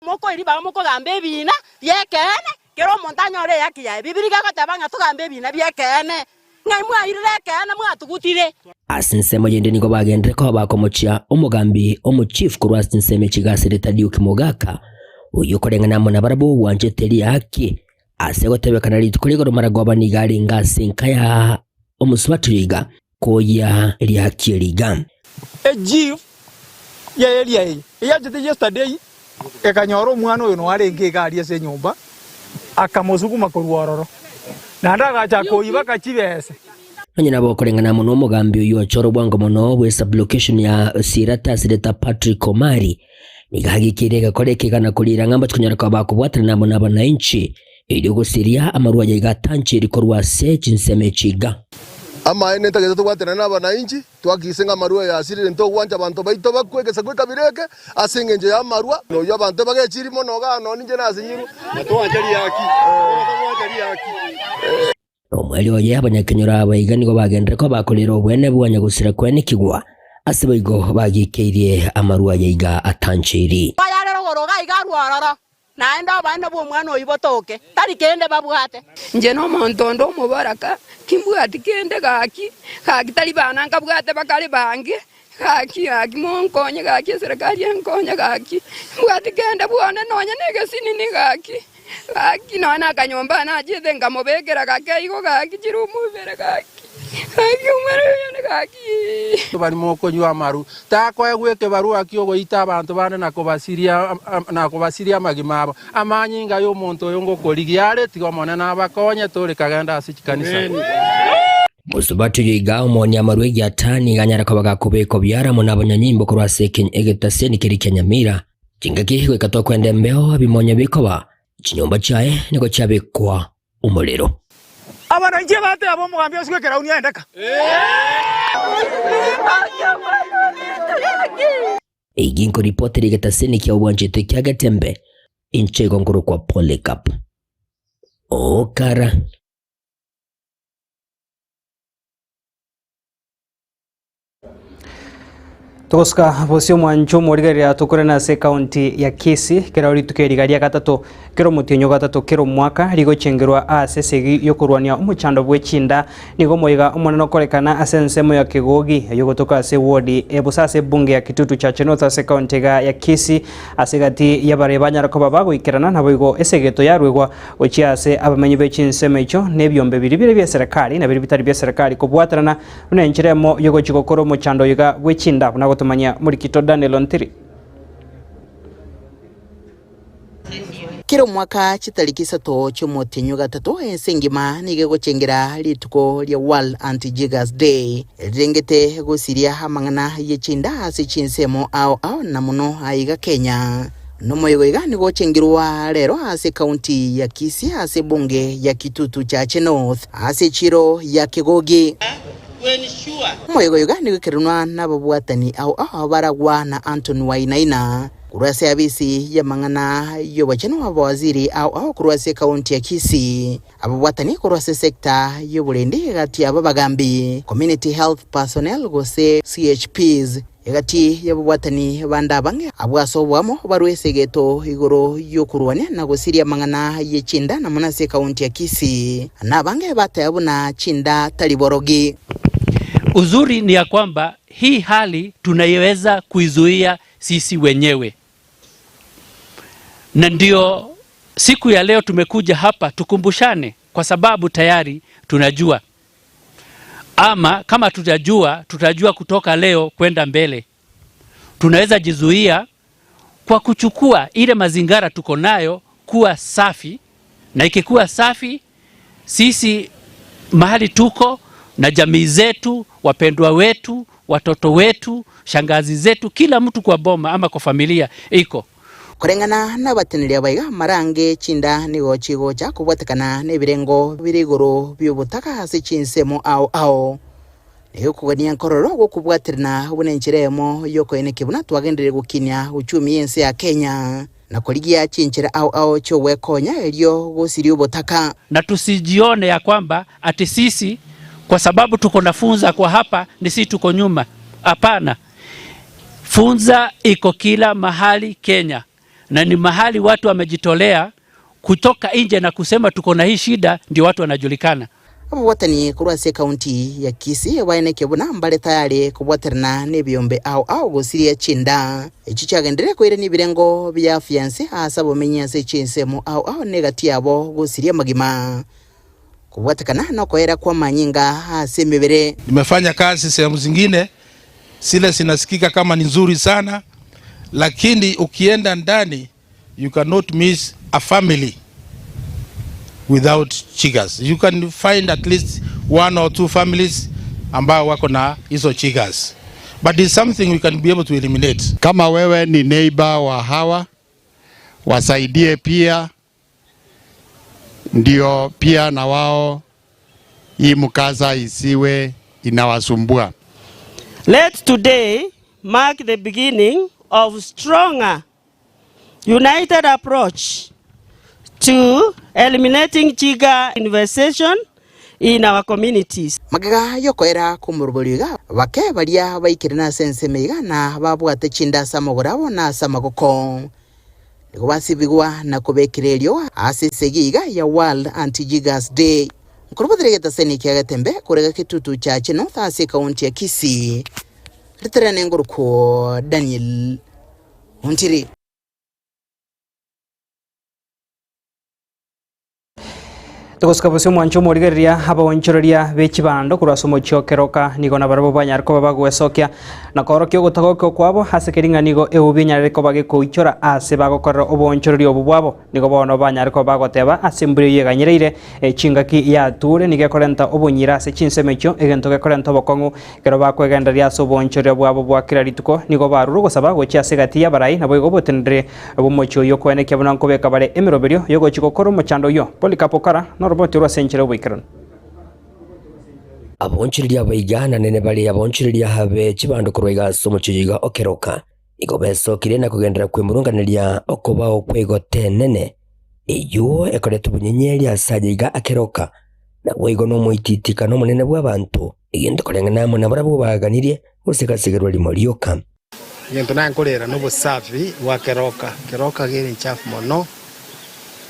Moko iri ba moko gambe bina byekene kero montaña ore yakiya bibirika katabanga tugambe bina byekene ngai mwa irekene mwa tugutire asinsemo yende niko bagendere ko bakomochia umugambi chief kurwa asinseme chigasire Tadiu Kimogaka uyu korengana mona barabo wanje teri yaki asegotebekana litukoligoro maragwa nigari ngase nkaya omuswaturiga koya lyaki liga chief ya area hii yajete yesterday ekanyoro mwana uyu no arenge gari ase nyumba akamuzuguma kurwororo nandagacha koiba kachibese nyina bokorengana muno umugambi uyu achoro bwango muno we sublocation ya Sirata Sireta Patrick Omari nigahagikire gakorekegana kulira ngamba tukunyaraka bakubwatana nabo n'abananchi ili gusiria amarwa yagatanchi rikorwa se chinseme chiga ama ene tageza twatana n'abananchi twakisenga marwa ya asirire nto gwanja bantu baito bakwegesa kwekabireke asengenje ya marwa no yo bantu bagechiri mono gano ninje nasinyiru natwanje yaki omweli oye abanyakenyora abaigani go bagendere ko bakolera obwene bwanya gusira kwene kigwa asibigo bagikeirie amarwa yiga atanchiri bayarero goroga igarwarara naenda bana bo mwana oyibotoke tari kende babwate nje no montondo mubaraka kimbwati kende gaki tari bana ngabwate bakali bange gaki monkonye gaki serikali enkonye gaki bwati kende bwana nonya negesini ni gaki nona kanyomba na jide ngamobegera gaki igo gaki jirumubere gaki umere gaki bari moko nywa maru takwa gweke baru akiogo ita abantu bane nakobasiria magimabo amanyinga yo muntu yongo koligiare tigo mona nabakonye tole kaganda asikanisa musubati yiga umoni amaru y'atani ganyara ko bagakubeko byara mona abanyanyimbo ko rwaseke egetaseni kiri Kenyamira kingakihwe katwa kwende mbeo bimonye bikoba kinyomba cyae niko cyabekwa umuriro abananchi bate abo mugambi oswekera unia endeka Iginko ripoti rigetaseni kya ubwanjete kya Gatembe inchego nguru kwa Polycarp Okara Toska bosio mwancho morigeria tukorana se county ya Kisii kera tukerigaria gatatu kero mutinyo gatatu kero mwaka rigo chengerwa asesegi yokurwania umuchando bwechinda nigo moiga umonano korekana asensemo ya Kigogi yogotoka ase ward ebusase bunge ya Kitutu cha North ase county ya Kisii asegati yabarebanya rakoba bagoikerana naboigo esegeto yarwegwa ochia ase abamenyi bechinsemo icho nebyombe biribire bya serikali na biribitari bya serikali kubwatarana unenchiremo yogo chigokoro muchando yiga bwechinda na tumanya Murikito Daniel Ontiri kiro mwaka chitariki 3 cy'umutinyo gatatu ensengima nige gochengera lituko lya World Anti-Jiggers Day rengete gosiria hamangana yechinda hasi chinsemo ao na muno aiga Kenya nomoyego igani gochengerwa rero hasi county ya Kisii hasi bunge ya Kitutu cha North hasi chiro ya Kigogi moyego yugani gukirunwa n'ababwatani au baragwa na Anthony Wainaina kurwase abisi ya mangana yo bachano abawaziri au kurwase county ya Kisii ababwatani kurwase sector yo burende gati ababagambi community health personnel gose CHPs egati yababwatani banda bange abwasobwamo barwese geto igoro yo kurwania na gosiria mangana yechinda na munase county ya Kisii na bange batayabuna chinda taliborogi. Uzuri ni ya kwamba hii hali tunaiweza kuizuia sisi wenyewe. Na ndio siku ya leo tumekuja hapa tukumbushane kwa sababu tayari tunajua. Ama kama tutajua kutoka leo kwenda mbele. Tunaweza jizuia kwa kuchukua ile mazingara tuko nayo kuwa safi, na ikikuwa safi sisi mahali tuko na jamii zetu, wapendwa wetu, watoto wetu, shangazi zetu, kila mtu kwa boma ama kwa familia iko. Kurengana na batenere baiga marange chinda nigo chigo cha kubwatakana nebirengo birigoro byobutaka hasi chinsemo ao niyo kugania nkororo go kubwatirana ubunenchiremo yoko ene kibuna twagendere gukinya uchumi yense ya Kenya na koligia chinchira au cho wekonya elio gosirio botaka na tusijione ya kwamba ati sisi kwa sababu tuko na funza kwa hapa ni sisi tuko nyuma. Hapana. Funza iko kila mahali Kenya. na ni mahali watu wamejitolea kutoka nje na kusema tuko na hii shida, ndio watu wanajulikana. Watani kurwase kaunti ya Kisii waene kebuna mbale tayari kubwaterana nebyombe au gusiria chinda echi chagendere kwire ni birengo bya fiansi asabo menya se chinsemo au negati yabo gusiria magima kubwatekana no koera kwa manyinga asemebere. Nimefanya kazi sehemu zingine sile sinasikika kama ni nzuri sana, lakini ukienda ndani you cannot miss a family without chigas. You can find at least 1 or 2 families ambao wako na hizo chigas, but it's something we can be able to eliminate. Kama wewe ni neighbor wa hawa, wasaidie pia, ndio pia na wao hii mkaza isiwe inawasumbua. Let today mark the beginning of stronger united approach to eliminating chiga infestation in our communities. Magaga yokoera kumuruburiga bake baria baikirina sensemeiga na babwate chinda samogorabo na samagoko nigwasibigwa na kubekirerio asesegiga ya World Anti-Jiggers Day. Nkurubudregeta seni kiagatembe kurega kitutu cha chino thasi kaunti ya Kisii. Riterane nguruko Daniel Muntiri. Tukoskabusio mwancho morigeria haba wanchoreria bechibando kurasomo chiokeroka nigo na barabo banyarko bagwesokia na korokyo gutagokyo kwabo hasekeringa nigo eubinyareko bage kuichora ase bagokorra obonchorerio obwabo nigo bono banyarko bagoteba asembure yeganyireire chingaki ya ture nige korenta obonyira ase chinsemecho egento ge korenta bokongu kero bakwegenderia so bonchorerio bwabo bwakira rituko nigo baruru gosaba gochia segatia barai na boigo botendre obomocho yo kwene kebona nkobeka bare emiroberio yogo chikokoro mochando yo polikapokara robotiro senchero wikron abonchiriria baigana nene bali abonchiriria habe chibando kurwega somo chijiga okeroka igo beso kirena kugendera kwimurunganiria okoba okwego tenene eyo ekoretu bunyenyeri asajiga akeroka na wego no muititika no munene bw'abantu igendo korengana mo nabarabo baganirie usikasigirwa limorioka igendo nankorera no busafi wa keroka giri chafu mono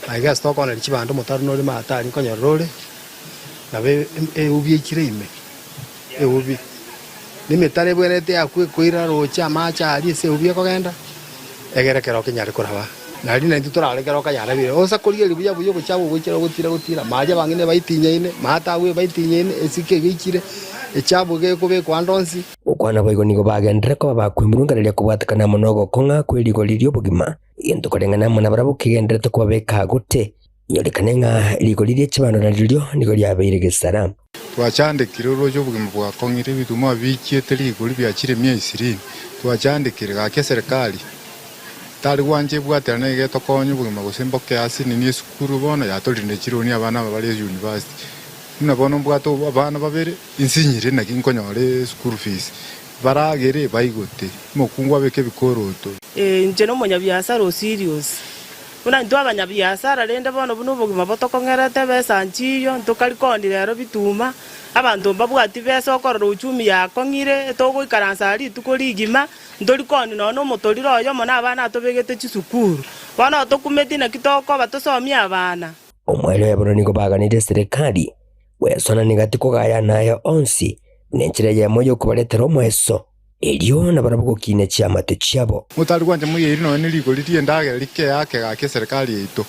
aiga stoko na chibando mutaru no lima atari konyorore na be ubi kirime ubi nimetare bwenete akwe koira rocha macha ali se ubi kogenda egere keroka nyari kuraba na ali na tuturare keroka yara bire osa kuriye libuya buyo buchabu bukira gutira maje bangine baitinyeine mata we baitinyeine esike bikire echabu ge kube kwandonsi ukwana boigo nigo bagendere ko bakwimurunganiria kubwatakana monogo konga kwirigolirio bugima igento korengana mo nabarabo kigendere to kwabeka gute nyorekanenga irigolirie chibano nariryo nigo lyabeire gesara twachandikire urojo bugima bwa kongire bituma bikiete rigoli byakire myesiri twachandikire gake serikali tari wanje bwaterana igeto konyo bugima gusemboke asi ni sukuru bona yatorinde kironi abana bali university nabona mbwato abana babere insinyire na kinkonyore school fees baragere bayigote mukungwa beke bikoroto nje no munyabiasara o serious una ndo abanyabiasara rende bono buno bugima botokongerete besa nchiyo ntokarikondi rero bituma abantu babwati besa okorora uchumi yako ngire togoikaransa ari tukorigima ndorikondi no motoriro oyo mona abana atobegete chisukuru bana tokumeti na kitoko batosomia abana omwelo yaboro niko baganire serikali wesona nigati kugaya nayo onsi nenchire ya moyo kubaletera omweso elio na barabuko kine chiamate chiabo mutari kwanje muyeri no niligo litie ndage like yake gake serikali yetu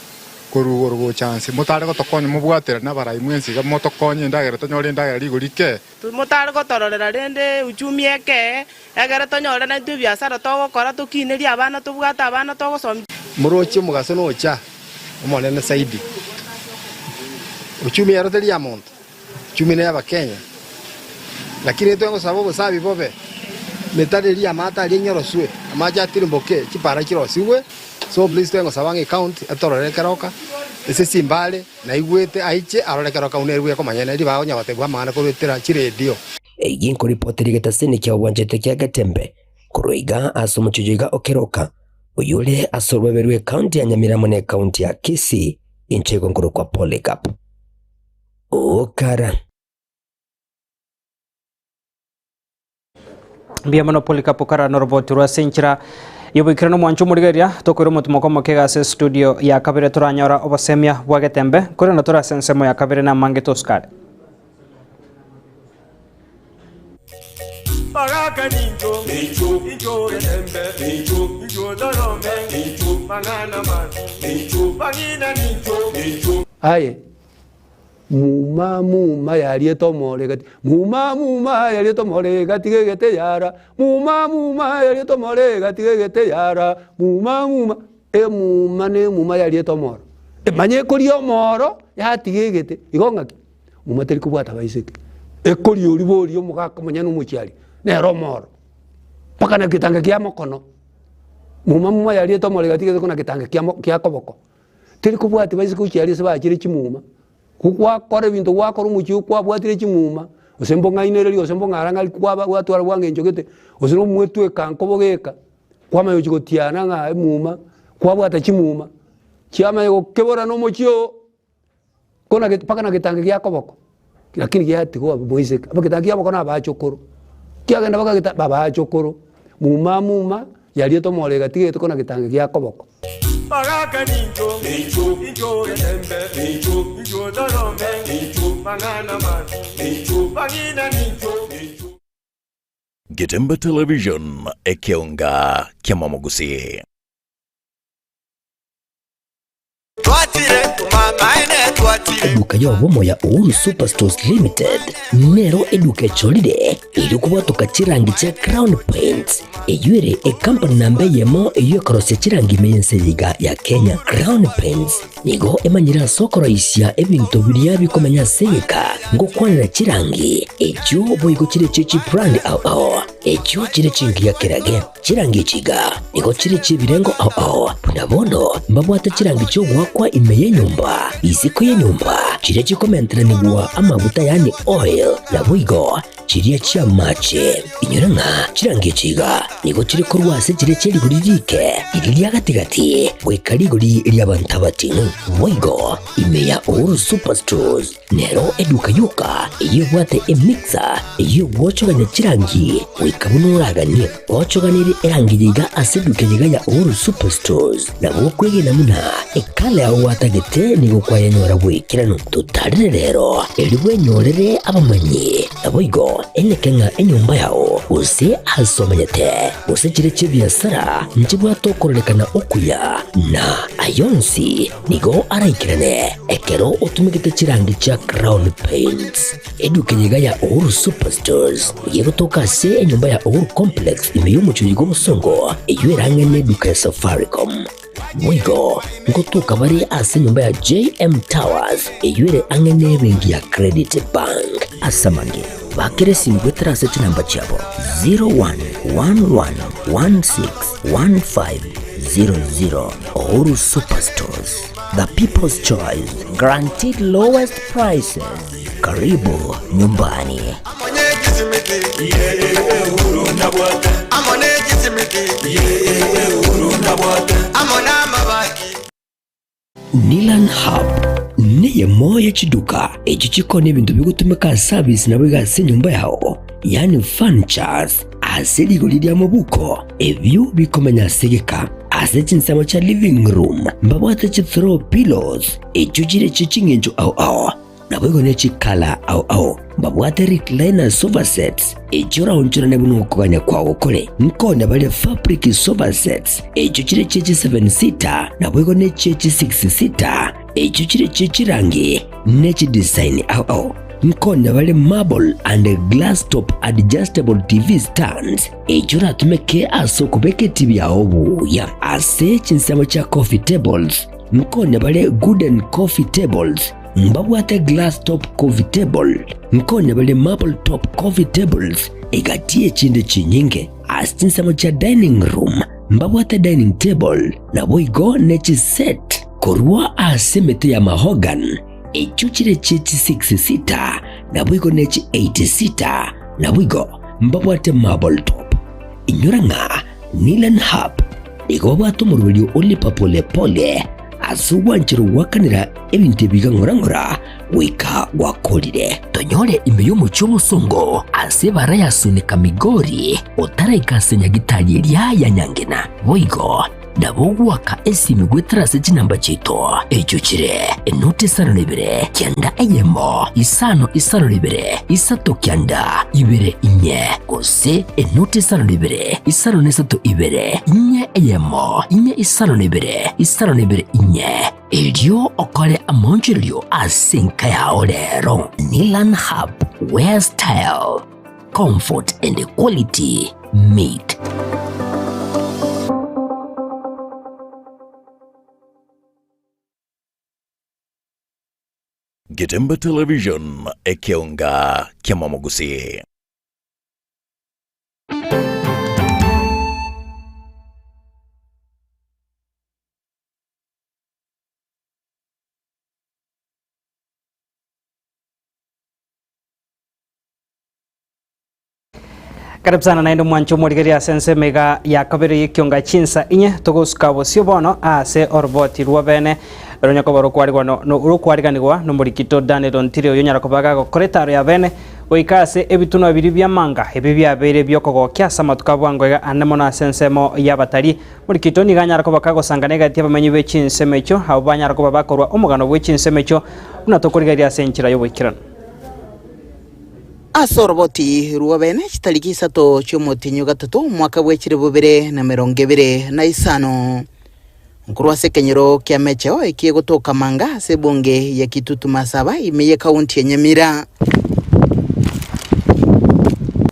korugo chance mutari ko tokonye mubwatera na barai mwensi ga motokonye ndage tonyore ndage ligo like mutari ko tororera rende uchumi eke egere tonyore na tu biasara togokora tukineria abana tubwata abana togosomia murochi mugaso no cha umonene saidi uchumi yaroteli ya monto uchumi ne ya Kenya lakini tuengo sababu sabi bobe metali ya mata linyoroswe amaja tirimboke chipara kirosiwe so please tuengo sabange account atorore keroka ese simbale na igwete aiche arore keroka unerwe ko manyene ri baonya bategwa mana ko betera chiredio egin ko reporteri getaseni kya wanjete kya gatembe kuroiga asomuchijiga okeroka uyule asorweberwe account ya Nyamiramo ne account ya Kisii inchego ngoro kwa Polycarp okara bia monopoli kapokara norbotu rwa senchira Yubikirano mwancho murigeria tokoro mutumoko mokega se studio ya kabere turanyora obasemia bwagetembe kore na tora sensemo ya kabere na mange toskare. Bagaka ninjo, ninjo getembe, ninjo dorome, mangana man, bagina ninjo. Aye. Muma yari tomore gati muma yari tomore gati gete yara muma yari tomore gati gete yara muma muma yari tomoro manye kurio moro yati gete igongaki muma teri kubwata baiseke ekurio liborio mugaka manya numuchiari ne romoro paka na kitanga kya mokono muma yari tomore gati gete kuna kitanga kya koboko teri kubwata baiseke uchiari seba akiri chimuma kukwa kore bintu wakora umuchi kwa bwatire chimuma osembo ngainere osembo ngaranga kwa watwara wange njogete osino mwetwe kankobogeka kwa mayo chigotiana nga muma kwa bwata chimuma chiama yo kebora no mochio kona paka na gitange kya koboko lakini gyati kwa boiseka abagitange yabo kona abachokoro kyagenda baka baba achokoro muma yali to molega tige kona gitange kya koboko. Bagaka ninjo getembe, ninjo dorome, mangana man, bagina ninjo. Getembe Television ekeonga kiamamogusi. Eduka ya wabomo ya Uhuru Superstores Limited nero eduka cholide ili kubwatuka chirangi cha Crown Paints eyuere company nambe yemo iyo karose chirangi meyense liga ya Kenya. Crown Paints nigo emanyira sokoro isya ebintu biriya bikomanya seka ngo kwanira chirangi echo boyiko chire chichi brand ao echo chire chingi ya kirage chirangi chiga nigo chire chibirengo ao punabono mbabwata chirangi cyo gwakwa imeye nyumba isiko ye nyumba chire chikomentera nibwa amavuta yani oil na buigo chiriya chia mache inyuranga chirangi chiga nigo chire kurwase chire cheri guririke iriya gatigati wekariguri iriya bantabatinu buigo imeya Uhuru Superstores nero eduka yuka iyo bwate emixer iyo wochoganya chirangi wikabunuraganye wochoganire erangi yiga aseduke yiga ya Uhuru Superstores na bokwege namuna ekale aho watagete nigo kwayanyora wikirano tutarire rero eliwe nyorere abamanyi naboigo enekenga enyumba yao use asomanyete use chire chibiasara nchibwa tokorelekana okuya na ayonsi nigo araikirane ekero utumikite chirangi cha Crown Paints eduke yiga ya Uhuru Superstores yego tokase enyumba ya Uhuru Complex imeyumucho yigo musongo eyuerange neduka ya Safaricom mwigo ngotuka bari ase nyumba ya JM Towers eyuere angene bengi ya Credit Bank asamange bakere simbwetera se namba chabo 0111161500 Uhuru Superstores, the people's choice, guaranteed lowest prices. Karibu nyumbani. Nilan Hub niye moya chiduka echichiko n'ebintu bigutumika service na bigase nyumba yao yani furnitures asili gulidya mabuko ebyo bikomenya segeka asechinsamo cha living room mbabwate chi throw pillows echujire chichingenjo au nabwego ne chikala au mbabwate recliner sofa sets echura onchura nebuno kuganya kwawo kole nkone bale fabric sofa sets echujire chechi 7 seater nabwego ne chechi 6 seater echujire chechi rangi nechi design au nkone bale marble and glass top adjustable TV stands echura tumeke aso kubeke TV yao buya ase chinsamo cha coffee tables nkone bale wooden coffee tables mbabwate glass top coffee table nkone bale marble top coffee tables egatie chinde chinyinge asinsamo cha dining room mbabwate dining table na boigo nechi set korwa asemete ya mahogan echuchire chechi 6 seater na boigo nechi 8 seater na boigo mbabwate marble top inyuranga Nilan Hub igobwato murulio oli papole pole asuwanjiru wakanira ebintu bigangora wika gwakorire tonyore imeyo mucyo musongo ase barayasunika migori otaraikasenya gitari eria ya nyangena boigo nabo gwaka esimi gwetrase chinamba chito echo chire enoti sano libere kyanda eyemo isano libere isato kyanda ibere inye gose enoti sano libere isano nesato ibere inye eyemo inye isano libere inye elio okole amonjilio asinka ya olero Nilan Hub, where style, comfort and quality meet. Getemba Television ekionga kiamamogusi. Karibu sana naendo mwancho morigeria sense mega ya kabere yikionga chinsa inye togosuka bosio bono ase orboti ruobene ronyako baro kwari no urukwarigwa no morikito Daniel Ontirio yonyara kobaga gokoretaro ya bene oikase ebituno bibiri bya manga ebibya bere byoko kyasa matuka bwangwega anemona sensemo ya batari morikito ni ganyara kobaka gosanganega tia bamenyi be chinsemecho habo banyara kobaba korwa omugano bwe chinsemecho unatokorigeria senchira yobikirana asoroboti ruobene chitariki 3 cy'umutinyo gatatu mwaka w'ekire 2025 nkurwa sekenyero kya mecho ikiye gutoka manga sebonge ya Kitutu Masaba imeye kaunti ya Nyamira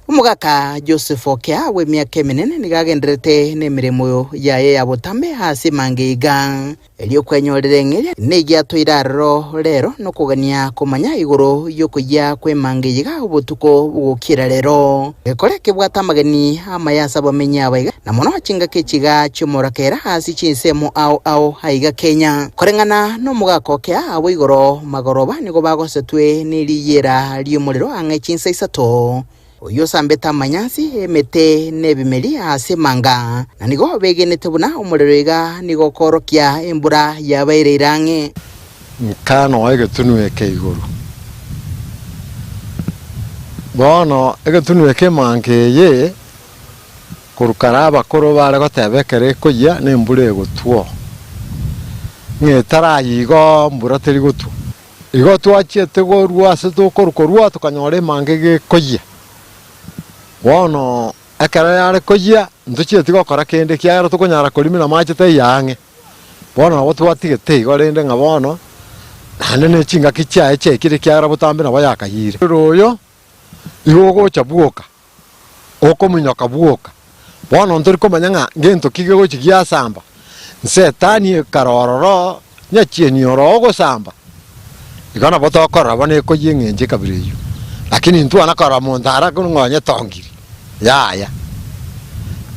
umugaka Joseph Okea we myaka minene nigagenderete nemirimo yaye ya botambe hasi mangeiga elio kwenyorere ngere negiatwiraro rero no kugania kumanya iguru yokuya kwe mangeiga ubutuko bugukira rero ekoreke bwatamagani amayasa bamenya abaiga na mono achinga kechiga cyumurakera hasi chinsemo ao haiga Kenya korengana no mugaka Okea abo igoro magoroba nigo bagosetwe niriyera ry'umuriro ange chinsa isato uyo sambeta manyasi emete nebimeli ase manga na nigo begenete buna umurerega nigo korokia embura yabairerange nkano egetunu ekeiguru bono egetunu ekemangeye kurukaraba koro bare gotebekere koya nembure egotwo ngetara yigo mbura teri gotu igo twachete gorwa ase tokorukorwa tukanyore mangege koya wono akara yare koya nduchie tigo kora kende kyaro tukonyara korimira machete yange bono abo twatigete igorende ngabono nane chinga kicha eche kire kyaro butambe na bayakayire royo igogo chabuoka okomunyoka buoka bono ndori komanya ngento kigego chigia samba nsetani karororo nyachieni orogo samba igana botokora bane koyingenje kabireyo lakini ntu anakara mondara kunngonya tongiri ya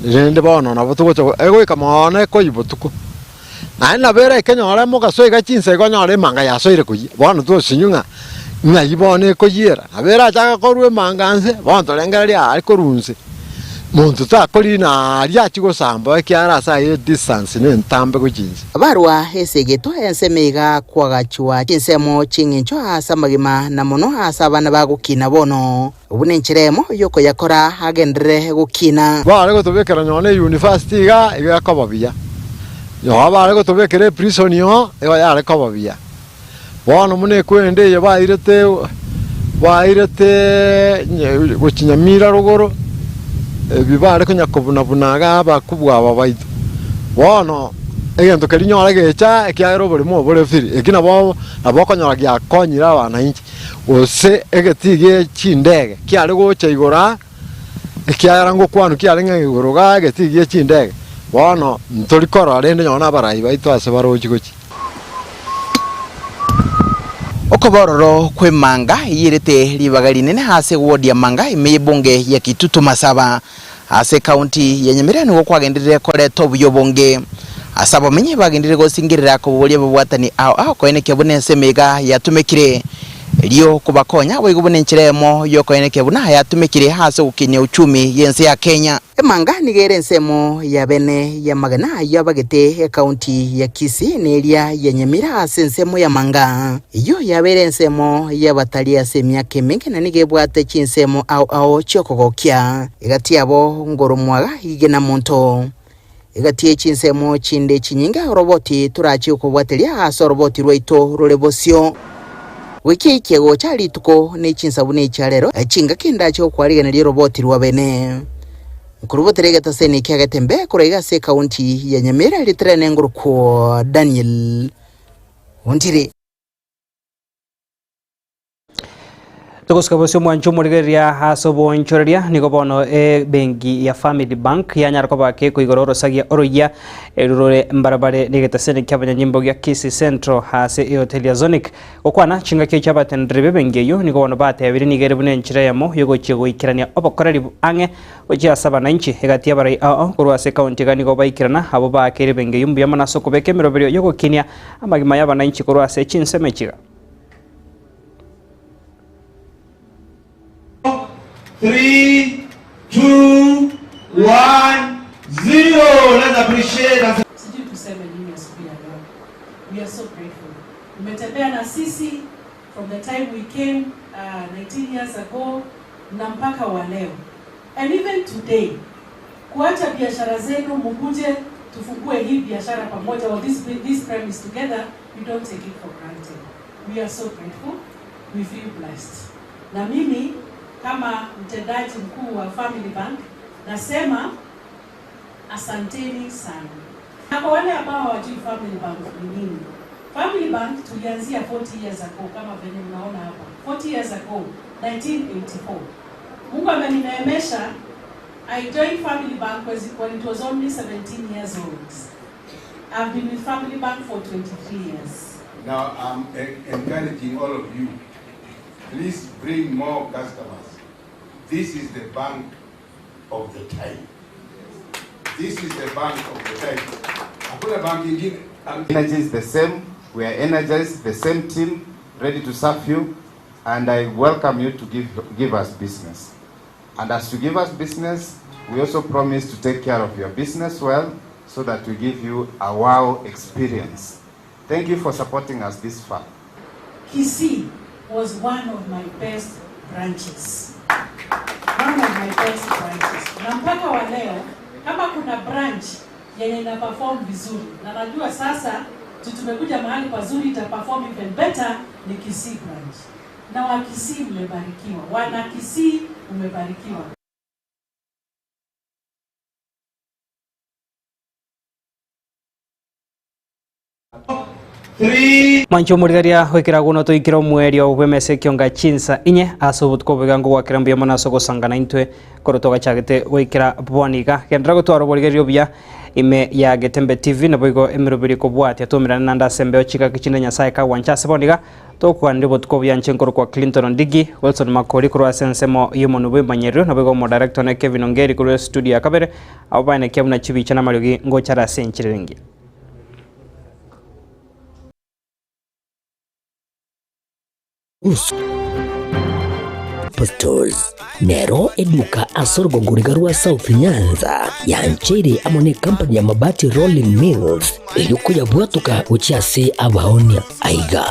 rende bono na botugo ego ikamone koyibotuko na bere kenyora mugaso igachinse gonyore manga yasoire kuyi bono tu sinyunga ngayibone koyera na bere acha korwe manganse bono torengeri ari korunse muntu takori na ryachigo samba ekyara saye distance ne ntambe kuchinse barwa esegeto ensemega kwagachwa chinsemo chingincho asamagima na mono asabana bagukina bono ubune nchiremo yoko yakora agendere gukina bare gotobekera nyone university ga igakobabia yo bare gotobekere prison yo ego yare kobabia bono mune kwende ye bairete guchinyamira rugoro bibare kunyakobuna bunaga bakubwa abaitu bono egento kerinyora gecha ekyaro burimo bure firi ekina bo abokonyora gya konyira abana inchi ose egetige chindege kyari gocha igora ekyara ngo kwanu kyari ng'igoro ga egetige chindege bono ntorikora rende nyona barayi baitu ase barochi gochi okobororo kwe manga yirete libaga linene hase wodia manga imebonge ya Kitutu Masaba ase county ya Nyamira nigo kwagenderere kore tobuyobonge asaba menye bagenderere gosingirira ko bolye bwatani ao ko eneke bune semega yatumekire lio kubakonya waigubune nchiremo yokoeneke buna yatumikire hase gukinya uchumi yense ya Kenya. Emanga nigere nsemo ya bene ya magana yabagete county ya Kisii neria ya Nyamira nsemo ya manga iyo yabere nsemo ya batalia semia keminge na nigebwate chinsemo au chokogokya igati abo ngoro mwaga igena monto igati chinsemo chinde chinyinga roboti turachi ukobwatelia haso roboti rweito rolebosio wiki kiego chali tuko ne chinsabune chalero chinga kindacho kwaliga na roboti rwa bene kuruboterega taseni kyagatembe kurega se county ya Nyamira litrene nguru ko Daniel Wondire Tokoska bosyo mwancho murigeria haso bonchoria nikobono bengi ya Family Bank ya nyarko bake ko igororo sagia oroya erurore mbarabare nigetasene kyabanya nyimbo ya Kisii Central hase hotel ya Zonic okwana chinga ke cyabatendrebe bengeyo nikobono bate abiri nigere bunenchira yamo yogo chego ikirania obokorari ange oja 7 hegati yabarai kurwa se county gani go baikirana abo bakere bengeyo mbiyama nasoko beke miroberio yogo kinia amagima y'abananchi kurwa se chinsemechiga 3, 2, 1, 0. Let's appreciate that. Sijui tuseme nini asubuhi ya leo. We are so grateful. Umetembea na sisi from the time we came 19 years ago na mpaka wa leo. And even today, kuacha biashara zenu mkuje tufungue hii biashara pamoja or this premise together, we don't take it for granted. We are so grateful. We feel blessed. Na mimi kama mtendaji mkuu wa Family Bank nasema asanteni sana. Na kwa wale ambao hawajui Family Bank ni nini? Family Bank tulianzia 40 years ago kama vile mnaona hapa. 40 years ago, 1984. Mungu amenineemesha. I joined Family Bank when it was only 17 years old. I've been with Family Bank for 23 years. Now I'm encouraging all of you. Please bring more customers. This is the bank of the time. This is the bank of the time. Energy is the same. We are energized, the same team, ready to serve you. And I welcome you to give us business. And as you give us business, we also promise to take care of your business well, so that we give you a wow experience. Thank you for supporting us this far. Kisii was one of my best branches. One of my best branches. Na mpaka wa leo, kama kuna branch yenye ina perform vizuri, na najua sasa tumekuja mahali pazuri ita perform even better, ni Kisii branch. Na wa Kisii mmebarikiwa. Wana Kisii mmebarikiwa. Mancho murigaria hwekira guno tuikira mwerio bwemese kionga chinsa inye asubut ko begango wakira mbia mona soko sangana intwe korotoga chagete wekira bwaniga kendra go twaro burigerio bia ime ya Getembe TV na boigo emirobiri ko bwati atumira nanda sembe chika kichinde nyasaye ka wancha seboniga to kwa ndibo ko bya nchenkoro kwa Clinton Ndigi Wilson Makori kurwa sensemo yumo nube manyerio na boigo mo director na Kevin Ongeri kurwa studio akabere abane kemna chibi chana mariogi ngochara senchirengi Posters Nero eduka asorgo ngurigarua South Nyanza ya nchiri amone company ya mabati Rolling Mills ilikuya bwatuka uchiase abaonia aiga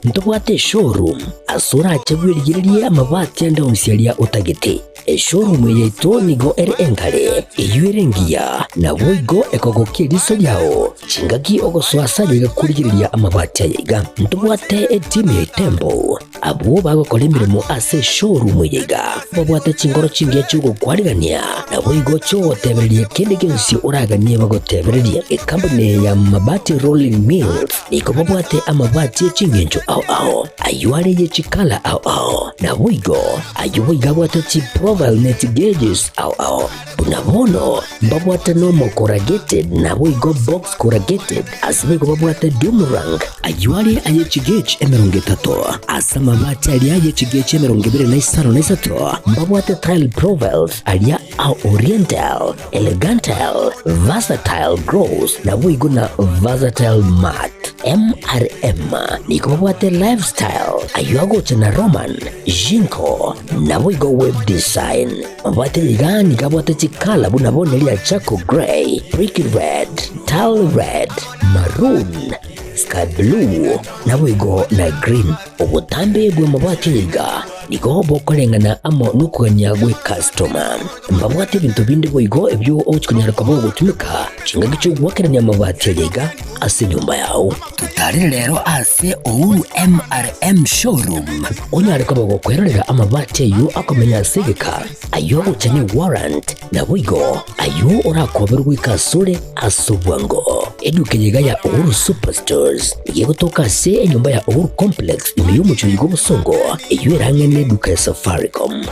ntobwate showroom asura achagwirigirie amabati anda usialia utagete showroom yeto nigo enkare iyurengia na boigo ekogokie riso yao chingaki ogoswasa ligakurigiria amabati aiga ntobwate team ya Tembo abo bagokora imirimo ase showroom yiga babwate chingoro chingia chugo kwarigania na boigo cho teberie kende gensi uraganie bagoteberie company ya mabati Rolling Mills niko babwate amabati chingenjo au ayuare ye chikala au na boigo ayuiga bwate chi profile net gauges au bunabono babwate no corrugated na boigo box corrugated asbigo babwate Dumarang ayuare aye chigage emeronge tato asama mabati alia ye chigage emeronge bere na isaro na isato babwate tile profiles alia au oriental elegantal versatile gross na boigo na versatile mat MRM niko babwate lifestyle ayuago chana Roman Jinko na Boigo web design babwate ligani kabwate chikala buna boneli ya Chaco Grey, Brick Red, Tile Red, Maroon, Sky Blue na Boigo na Green. Obutambe gwe mabwate liga niko bokolengana amo nukuganya gwe customer mbabwate bintu bindi Boigo ebyo ochukanyara kabo gutumika chinga gicho gwakeranya mabwate liga ase nyumba yao tutari rero ase Uhuru MRM showroom onyare kabo gukwerera amabwate yu akomenya segeka ayo guchani warrant na Boigo ayo orakoberwa ikasure asubwango edukeyega ya Uhuru Superstores igiye gutoka se enyumba ya Uhuru Complex imiyo mucyugo busongo iyo erangene duka ya Safaricom.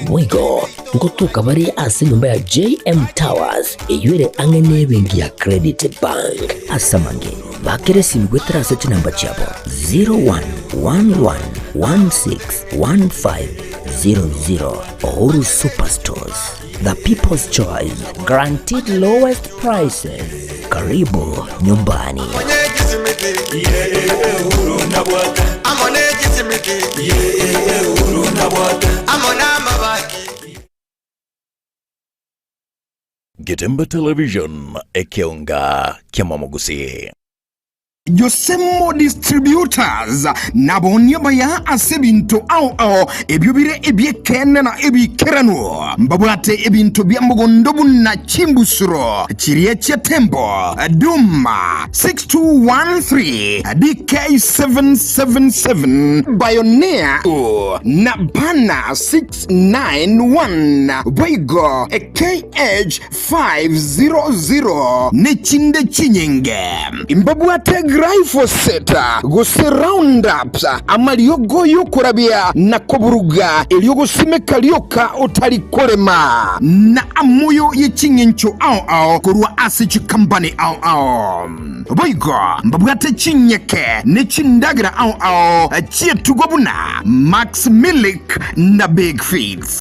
Boigo ngotuka bari ase nyumba ya JM Towers iyo ere angene bengi ya Credit Bank asamange bakere simgwetera search number chabo 0111161500. Uhuru Superstores, the people's choice, guaranteed lowest prices. Karibu nyumbani. Getemba Television ekeonga kiamamogusi. Josemo Distributors nabonia baya asebinto ao ebyobire ebyekene na ebikerano mbabwate ebinto byambogondobu na chimbusuro chiriye chetembo Duma 6213 DK777 Bioneer na Bana 691 Boigo KH500 nechinde chinyenge mbabwate Glyphosate gose Roundup amaliogo yokurabia na koburuga eliogo simeka lioka otalikolema na amoyo yechinyencho ao kurwa ase chikambane ao Boigo mbabwate chinyeke nechindagira ao chietugobuna Max Milik na Big Feeds.